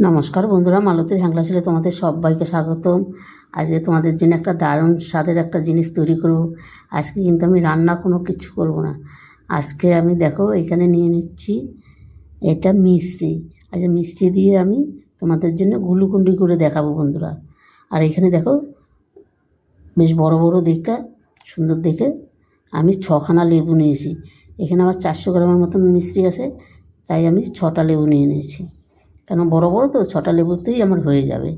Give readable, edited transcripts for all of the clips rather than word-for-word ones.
নমস্কার বন্ধুরা, মালতীর হ্যাংলা ছেলে তোমাদের সবাইকে স্বাগতম। আজকে তোমাদের জন্য একটা দারুণ স্বাদের একটা জিনিস তৈরি করব। আজকে কিন্তু আমি রান্না কোনো কিছু করব না। আজকে আমি দেখো এখানে নিয়ে নিচ্ছি এটা মিষ্টি। আচ্ছা, মিষ্টি দিয়ে আমি তোমাদের জন্য গুলুকুন্ডি করে দেখাবো বন্ধুরা। আর এখানে দেখো বেশ বড় বড় দেখে সুন্দর দেখে আমি 6খানা লেবু নিয়েছি। এখানে আমার 400 গ্রামের মতন মিষ্টি আছে, তাই আমি 6টা লেবু নিয়ে নিয়েছি। কেন বড় বড় তো 6টা লেবুতেই আমার হয়ে যাবে।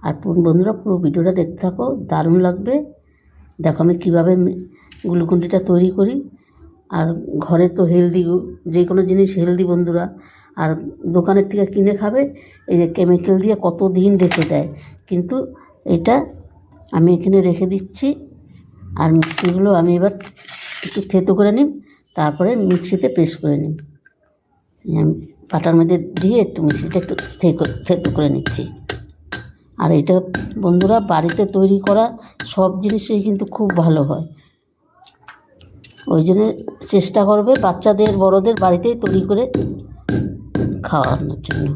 আর বন্ধুরা পুরো ভিডিওটা দেখতে থাকো, দারুণ লাগবে। দেখো আমি কীভাবে গ্লুকন্ডিটা তৈরি করি। আর ঘরে তো হেলদি, যে কোনো জিনিস হেলদি বন্ধুরা। আর দোকানের থেকে কিনে খাবে এই যে কেমিক্যাল দিয়ে কত দিন রেখে দেয়, কিন্তু এটা আমি এখানে রেখে দিচ্ছি। আর মিষ্টিগুলো আমি এবার একটু থেতো করে নিই, তারপরে মিক্সিতে পেস্ট করে নিই। আমি পাটার মধ্যে দিয়ে একটু মিষ্টিটা একটু থেতো করে নিচ্ছি। আর এটা বন্ধুরা বাড়িতে তৈরি করা সব জিনিসই কিন্তু খুব ভালো হয়, ওই জন্য চেষ্টা করবে বাচ্চাদের বড়দের বাড়িতেই তৈরি করে খাওয়ানোর জন্য।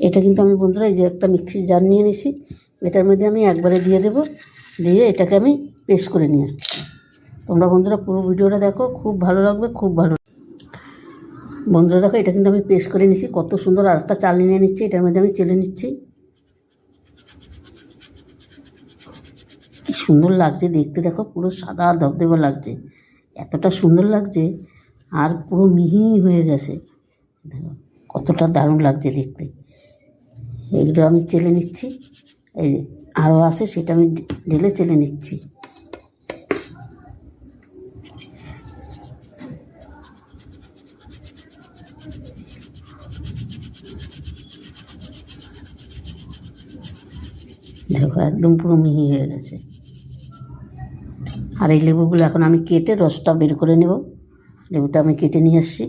এটা কিন্তু আমি বন্ধুরা এই যে একটা মিক্সির জার নিয়ে নিয়েছি, এটার মধ্যে আমি একবারে দিয়ে দেব, দিয়ে এটাকে আমি পেস্ট করে নিয়ে আসছি। তোমরা বন্ধুরা পুরো ভিডিওটা দেখো, খুব ভালো লাগবে, খুব ভালো। বন্ধুরা দেখো এটা কিন্তু আমি পেস্ট করে নিচ্ছি, কত সুন্দর। আর একটা চালনি নিয়ে নিচ্ছি, এটার মধ্যে আমি চেলে নিচ্ছি। কি সুন্দর লাগছে দেখতে, দেখো পুরো সাদা ধবধবে লাগছে, এতটা সুন্দর লাগছে। আর পুরো মিহি হয়ে গেছে, দেখো কতটা দারুণ লাগছে দেখতে। এগুলো আমি চেলে নিচ্ছি, এই আরও আছে সেটা আমি ঢেলে চেলে নিচ্ছি। দেখো একদম পুরো মিহি হয়ে গেছে। আর এই লেবুগুলো এখন আমি কেটে রসটা বের করে নেব। লেবুটা আমি কেটে নিয়ে আসছি।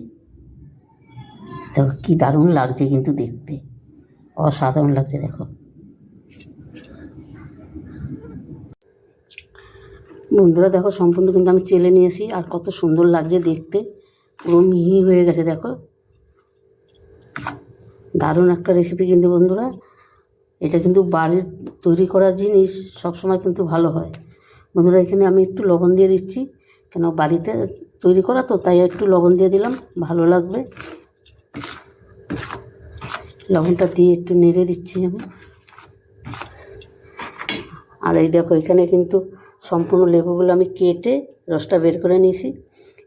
দেখো কী দারুণ লাগছে কিন্তু দেখতে, অসাধারণ লাগছে। দেখো বন্ধুরা দেখো সম্পূর্ণ কিন্তু আমি চেলে নিয়েছি, আর কত সুন্দর লাগছে দেখতে, পুরো মিহি হয়ে গেছে। দেখো দারুণ একটা রেসিপি কিন্তু বন্ধুরা। এটা কিন্তু বাড়ির তৈরি করা জিনিস সবসময় কিন্তু ভালো হয় বন্ধুরা। এখানে আমি একটু লবণ দিয়ে দিচ্ছি, কেন বাড়িতে তৈরি করা তো, তাই একটু লবণ দিয়ে দিলাম, ভালো লাগবে। লবণটা দিয়ে একটু নেড়ে দিচ্ছি আমি। আর এই দেখো এখানে কিন্তু সম্পূর্ণ লেবুগুলো আমি কেটে রসটা বের করে নিয়েছি।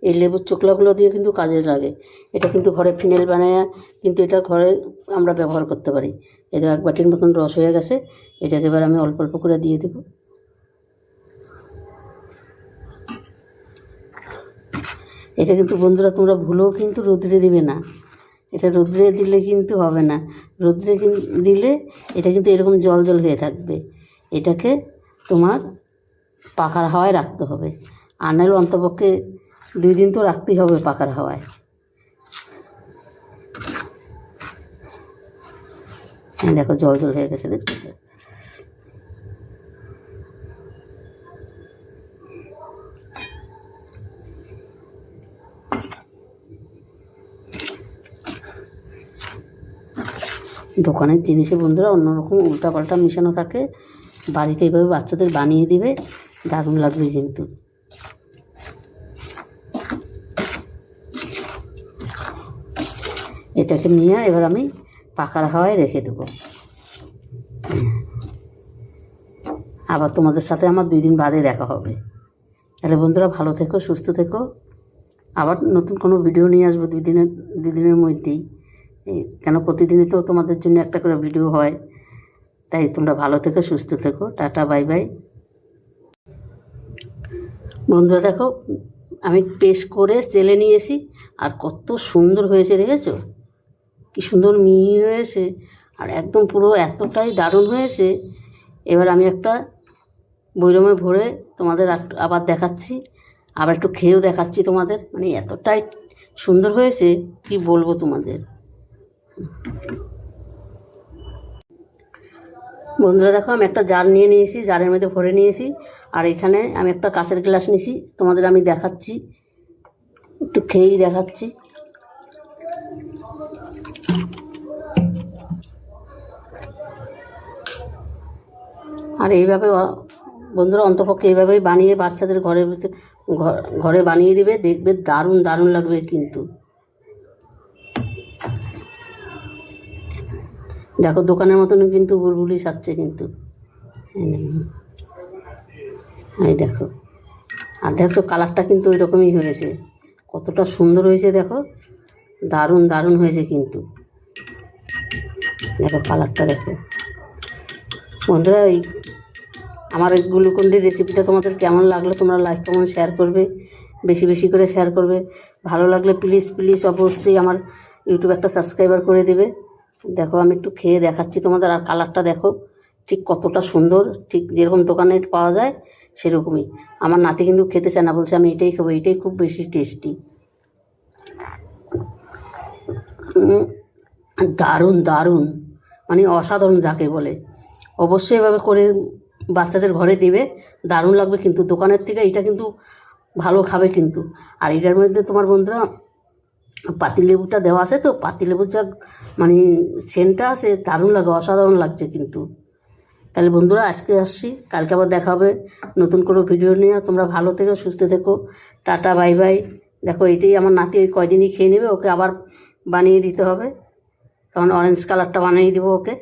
এই লেবুর চোকলাগুলো দিয়ে কিন্তু কাজে লাগে। এটা কিন্তু ঘরে ফিনাইল বানায়, কিন্তু এটা ঘরে আমরা ব্যবহার করতে পারি। এটা 1 বাটির মতন রস হয়ে গেছে, এটাকে এবার আমি অল্প অল্প করে দিয়ে দেব। এটা কিন্তু বন্ধুরা তোমরা ভুলেও কিন্তু রোদ্রে দিবে না, এটা রোদ্রে দিলে কিন্তু হবে না। রোদ্রে দিলে এটা কিন্তু এরকম জল জল হয়ে থাকবে। এটাকে তোমার পাখার হাওয়ায় রাখতে হবে, আর নাহলে অন্তপক্ষে 2 দিন তো রাখতেই হবে পাখার হাওয়ায়। দেখো জল জল হয়ে গেছে, দেখতে দোকানের জিনিসে বন্ধুরা অন্যরকম উল্টাপাল্টা মিশানো থাকে, বাড়িতে এইভাবে বাচ্চাদের বানিয়ে দিবে, দারুণ লাগবে কিন্তু। এটাকে নিয়ে এবার আমি পাখার হাওয়ায় রেখে দেব। আবার তোমাদের সাথে আমার 2 দিন বাদে দেখা হবে। তাহলে বন্ধুরা ভালো থেকো, সুস্থ থেকো। আবার নতুন কোনো ভিডিও নিয়ে আসবো 2 দিনের মধ্যেই, কেন প্রতিদিনই তো তোমাদের জন্য একটা করে ভিডিও হয়। তাই তোমরা ভালো থেকো, সুস্থ থেকো। Tata, bye bye. বন্ধুরা দেখো আমি পেস্ট করে চেলে নিয়েছি, আর কত সুন্দর হয়েছে দেখেছো, কি সুন্দর মিহি হয়েছে, আর একদম পুরো এতটাই দারুণ হয়েছে। এবার আমি একটা বৈরমে ভরে তোমাদের আবার দেখাচ্ছি, আবার একটু খেয়েও দেখাচ্ছি তোমাদের। মানে এতটাই সুন্দর হয়েছে কি বলবো তোমাদের। বন্ধুরা দেখো আমি একটা জার নিয়ে নিয়েছি, জারের মধ্যে ভরে নিয়েছি। আর এখানে আমি একটা কাঁচের গ্লাস নিয়েছি, তোমাদের আমি দেখাচ্ছি, একটু খেয়েই দেখাচ্ছি। এইভাবে বন্ধুরা অন্তপক্ষে এইভাবেই বানিয়ে বাচ্চাদের ঘরের ভিতরে ঘরে বানিয়ে দিবে, দেখবে দারুণ দারুণ লাগবে কিন্তু। দেখো দোকানের মতন কিন্তু বুলবুলি সাজছে কিন্তু, এই দেখো। আর দেখো কালারটা কিন্তু ওই রকমই হয়েছে, কতটা সুন্দর হয়েছে দেখো, দারুণ দারুণ হয়েছে কিন্তু। দেখো কালারটা দেখো বন্ধুরা। এই আমার এই গ্লুকন্ডির রেসিপিটা তোমাদের কেমন লাগলো তোমরা লাইক কমেন্ট শেয়ার করবে, বেশি বেশি করে শেয়ার করবে। ভালো লাগলে প্লিজ প্লিজ অবশ্যই আমার ইউটিউবে একটা সাবস্ক্রাইবার করে দেবে। দেখো আমি একটু খেয়ে দেখাচ্ছি তোমাদের, আর কালারটা দেখো ঠিক কতটা সুন্দর, ঠিক যেরকম দোকানে পাওয়া যায় সেরকমই। আমার নাতি কিন্তু খেতে চায় না, বলছে আমি এটাই খাবো, এটাই খুব বেশি টেস্টি। দারুণ দারুণ, মানে অসাধারণ যাকে বলে। অবশ্যই এভাবে করে বাচ্চাদের ঘরে দিবে, দারুণ লাগবে কিন্তু। দোকানের থেকে এটা কিন্তু ভালো খাবে কিন্তু। আর এটার মধ্যে তোমার বন্ধুরা পাতিলেবুটা দেওয়া আছে, তো পাতিলেবুর যা মানে সেন্টটা আছে দারুণ লাগে, অসাধারণ লাগছে কিন্তু। তাহলে বন্ধুরা আজকে আসছি, কালকে আবার দেখা হবে নতুন কোনো ভিডিও নিয়ে। তোমরা ভালো থেকো, সুস্থ থেকো, টাটা বাই বাই। দেখো এটাই আমার নাতি ওই কয়দিনই খেয়ে নেবে, ওকে আবার বানিয়ে দিতে হবে, কারণ অরেঞ্জ কালারটা বানিয়ে দেবো ওকে।